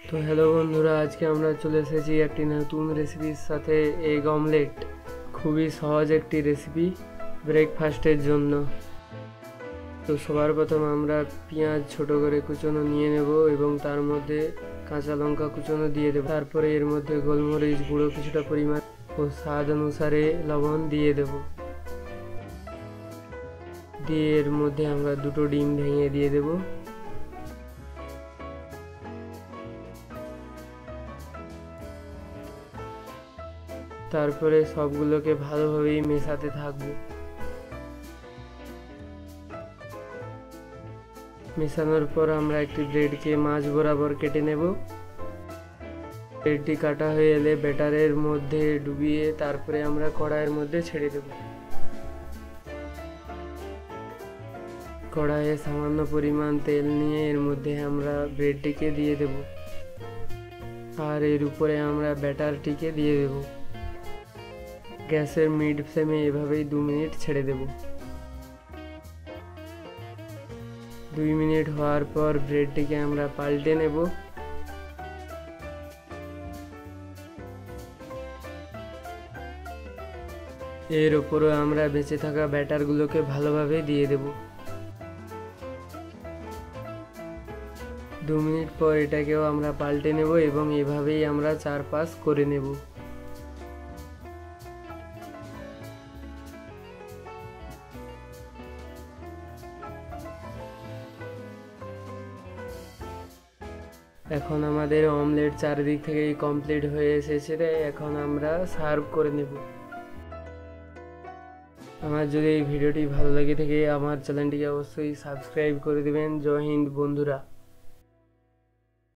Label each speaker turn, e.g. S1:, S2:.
S1: তো হ্যালো বন্ধুরা, আজকে আমরা চলে এসেছি একটি নতুন রেসিপির সাথে, এগ অমলেট। খুবই সহজ একটি রেসিপি ব্রেকফাস্টের জন্য। তো সবার প্রথম আমরা পেঁয়াজ ছোট করে কুচনো নিয়ে নেব এবং তার মধ্যে কাঁচা লঙ্কা কুচনো দিয়ে দেব। তারপরে এর মধ্যে গোলমরিচ গুঁড়ো কিছুটা পরিমাণ ও স্বাদ অনুসারে লবণ দিয়ে দেব। দিয়ে এর মধ্যে আমরা দুটো ডিম ভেঙে দিয়ে দেব। তারপরে সবগুলোকে ভালোভাবেই মেশাতে থাকবো। মেশানোর পর আমরা একটি ব্রেডকে মাঝ বরাবর কেটে নেব। ব্রেডটি কাটা হয়ে এলে ব্যাটারের মধ্যে ডুবিয়ে তারপরে আমরা কড়াইয়ের মধ্যে ছেড়ে দেব। কড়াইয়ে সামান্য পরিমাণ তেল নিয়ে এর মধ্যে আমরা ব্রেডটিকে দিয়ে দেব আর এর উপরে আমরা ব্যাটারটিকে দিয়ে দেব। গ্যাসের মিড ফ্লেমে এভাবেই 2 মিনিট ছেড়ে দেব। 2 মিনিট হওয়ার পর ব্রেডটিকে আমরা পাল্টে নেব। এর উপরে আমরা বেঁচে থাকা ব্যাটারগুলোকে ভালোভাবে দিয়ে দেব। 2 মিনিট পর এটাকেও আমরা পাল্টে নেব এবং এভাবেই আমরা 4 পাশ করে নেব। এখন আমাদের অমলেট চারিদিক থেকেই কমপ্লিট হয়ে এসেছে। এখন আমরা সার্ভ করে নেব। আমার যদি এই ভিডিওটি ভালো লাগে থাকে আমার চ্যানেলটিকে অবশ্যই সাবস্ক্রাইব করে দেবেন। জয় হিন্দ বন্ধুরা।